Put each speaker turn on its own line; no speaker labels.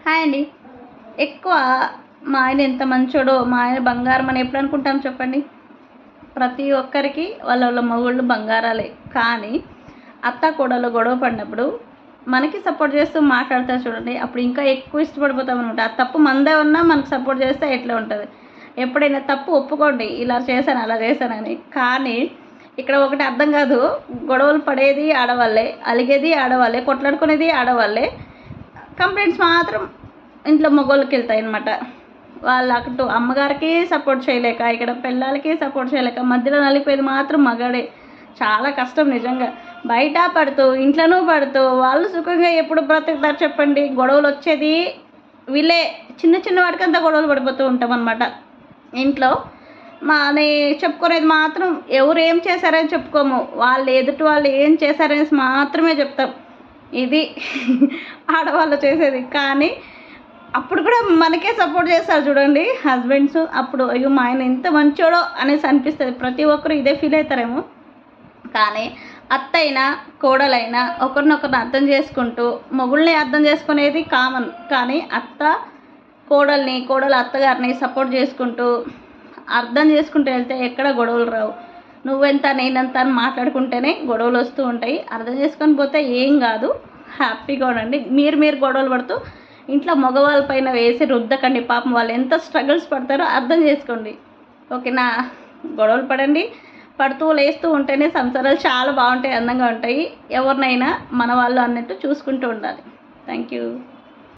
Hi అండి. ఎక్కువ మా ఆయన ఎంత మంచోడో, మా ఆయన బంగారం అని ఎప్పుడు అనుకుంటాం చెప్పండి? ప్రతి ఒక్కరికి వాళ్ళ వాళ్ళ మొగుళ్ళు బంగారాలే. కానీ అత్త కోడలు గొడవ పడినప్పుడు మనకి సపోర్ట్ చేస్తూ మాట్లాడతారు చూడండి, అప్పుడు ఇంకా ఎక్కువ ఇష్టపడిపోతాం అనమాట. ఆ తప్పు మనదే ఉన్నా మనకు సపోర్ట్ చేస్తే ఎట్లా ఉంటుంది? ఎప్పుడైనా తప్పు ఒప్పుకోండి, ఇలా చేశాను అలా చేశానని. కానీ ఇక్కడ ఒకటి అర్థం కాదు, గొడవలు పడేది ఆడవాళ్ళే, అలిగేది ఆడవాళ్ళే, కొట్లాడుకునేది ఆడవాళ్ళే, కంప్లైంట్స్ మాత్రం ఇంట్లో మగోళ్ళకి వెళ్తాయి అనమాట. వాళ్ళు అటు అమ్మగారికి సపోర్ట్ చేయలేక, ఇక్కడ పిల్లలకి సపోర్ట్ చేయలేక మధ్యలో నలిపోయేది మాత్రం మగాడే. చాలా కష్టం నిజంగా. బయట పడుతూ ఇంట్లోనూ పడుతూ వాళ్ళు సుఖంగా ఎప్పుడు బ్రతుకుతారు చెప్పండి? గొడవలు వచ్చేది వీళ్ళే. చిన్న చిన్న వాటికంతా గొడవలు పడిపోతూ ఉంటాం అనమాట ఇంట్లో. అని చెప్పుకునేది మాత్రం ఎవరు ఏం చేశారని చెప్పుకోము, వాళ్ళు ఎదుటి వాళ్ళు ఏం చేశారనేసి మాత్రమే చెప్తాం. ఇది ఆడవాళ్ళు చేసేది. కానీ అప్పుడు కూడా మనకే సపోర్ట్ చేస్తారు చూడండి హస్బెండ్స్. అప్పుడు అయ్యో మా ఆయన ఎంత మంచోడో అనేసి అనిపిస్తుంది. ప్రతి ఒక్కరు ఇదే ఫీల్ అవుతారేమో. కానీ అత్త అయినా కోడలైనా ఒకరినొకరిని అర్థం చేసుకుంటూ, మొగుళ్ళని అర్థం చేసుకునేది కామన్. కానీ అత్త కోడల్ని, కోడలు అత్తగారిని సపోర్ట్ చేసుకుంటూ అర్థం చేసుకుంటూ వెళ్తే ఎక్కడ గొడవలు రావు. నువ్వెంత నేనంత అని మాట్లాడుకుంటేనే గొడవలు వస్తూ ఉంటాయి. అర్థం చేసుకొని పోతే ఏం కాదు, హ్యాపీగా ఉండండి. మీరు గొడవలు పడుతూ ఇంట్లో మగవాళ్ళ పైన వేసి రుద్దకండి. పాపం వాళ్ళు ఎంత స్ట్రగుల్స్ పడతారో అర్థం చేసుకోండి. ఓకేనా? గొడవలు పడండి, పడుతూ లేస్తూ ఉంటేనే సంసారాలు చాలా బాగుంటాయి, అందంగా ఉంటాయి. ఎవరినైనా మన వాళ్ళు అన్నట్టు చూసుకుంటూ ఉండాలి. Thank you.